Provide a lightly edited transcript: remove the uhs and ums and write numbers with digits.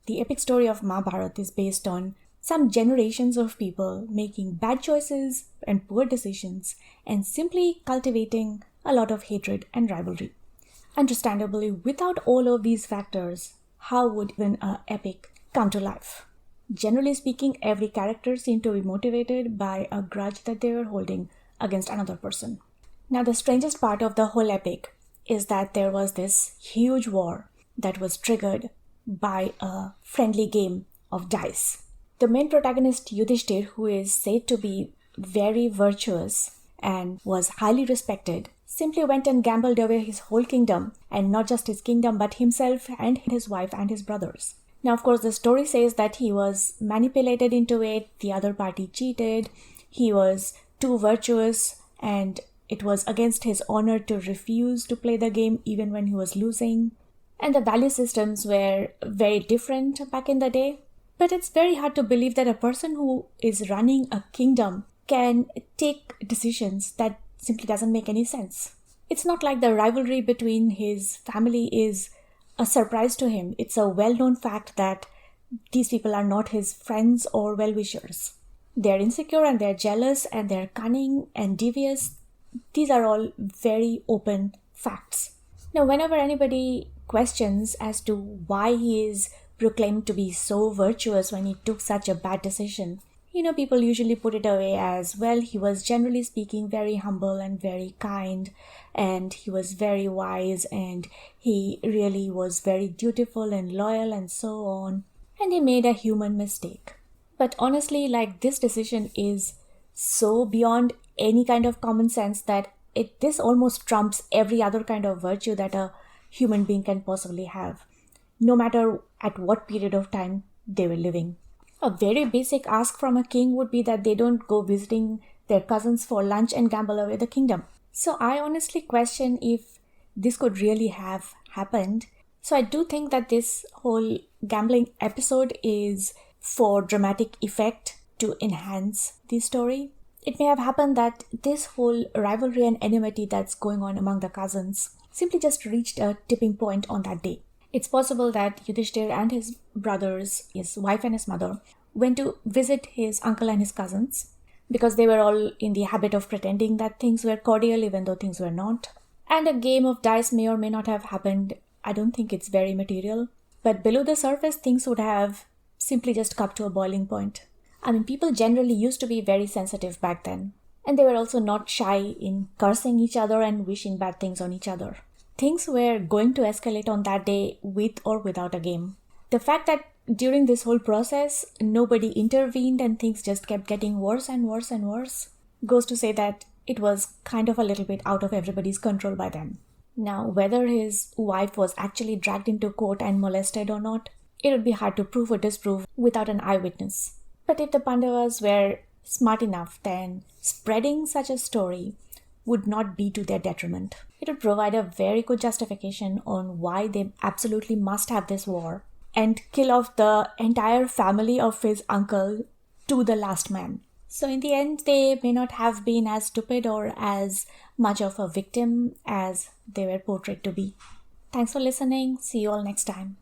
the epic story of Mahabharata is based on some generations of people making bad choices and poor decisions and simply cultivating a lot of hatred and rivalry. Understandably, without all of these factors, how would even an epic come to life? Generally speaking, every character seemed to be motivated by a grudge that they were holding against another person. Now, the strangest part of the whole epic is that there was this huge war that was triggered by a friendly game of dice. The main protagonist, Yudhistir, who is said to be very virtuous and was highly respected, simply went and gambled away his whole kingdom, and not just his kingdom, but himself and his wife and his brothers. Now, of course, the story says that he was manipulated into it, the other party cheated, he was too virtuous, and it was against his honor to refuse to play the game even when he was losing. And the value systems were very different back in the day. But it's very hard to believe that a person who is running a kingdom can take decisions that simply doesn't make any sense. It's not like the rivalry between his family is a surprise to him. It's a well-known fact that these people are not his friends or well-wishers. They're insecure and they're jealous and they're cunning and devious. These are all very open facts. Now, whenever anybody questions as to why he is proclaimed to be so virtuous when he took such a bad decision, people usually put it away as, well, he was generally speaking very humble and very kind, and he was very wise, and he really was very dutiful and loyal and so on, and he made a human mistake. But honestly, this decision is so beyond any kind of common sense that this almost trumps every other kind of virtue that a human being can possibly have, no matter at what period of time they were living. A very basic ask from a king would be that they don't go visiting their cousins for lunch and gamble away the kingdom. So I honestly question if this could really have happened. So I do think that this whole gambling episode is for dramatic effect to enhance the story. It may have happened that this whole rivalry and enmity that's going on among the cousins simply just reached a tipping point on that day. It's possible that Yudhishthir and his brothers, his wife and his mother, went to visit his uncle and his cousins because they were all in the habit of pretending that things were cordial even though things were not. And a game of dice may or may not have happened. I don't think it's very material. But below the surface, things would have simply just come to a boiling point. People generally used to be very sensitive back then. And they were also not shy in cursing each other and wishing bad things on each other. Things were going to escalate on that day with or without a game. The fact that during this whole process, nobody intervened and things just kept getting worse and worse and worse goes to say that it was kind of a little bit out of everybody's control by then. Now, whether his wife was actually dragged into court and molested or not, it would be hard to prove or disprove without an eyewitness. But if the Pandavas were smart enough, then spreading such a story would not be to their detriment. It would provide a very good justification on why they absolutely must have this war and kill off the entire family of his uncle to the last man. So in the end, they may not have been as stupid or as much of a victim as they were portrayed to be. Thanks for listening. See you all next time.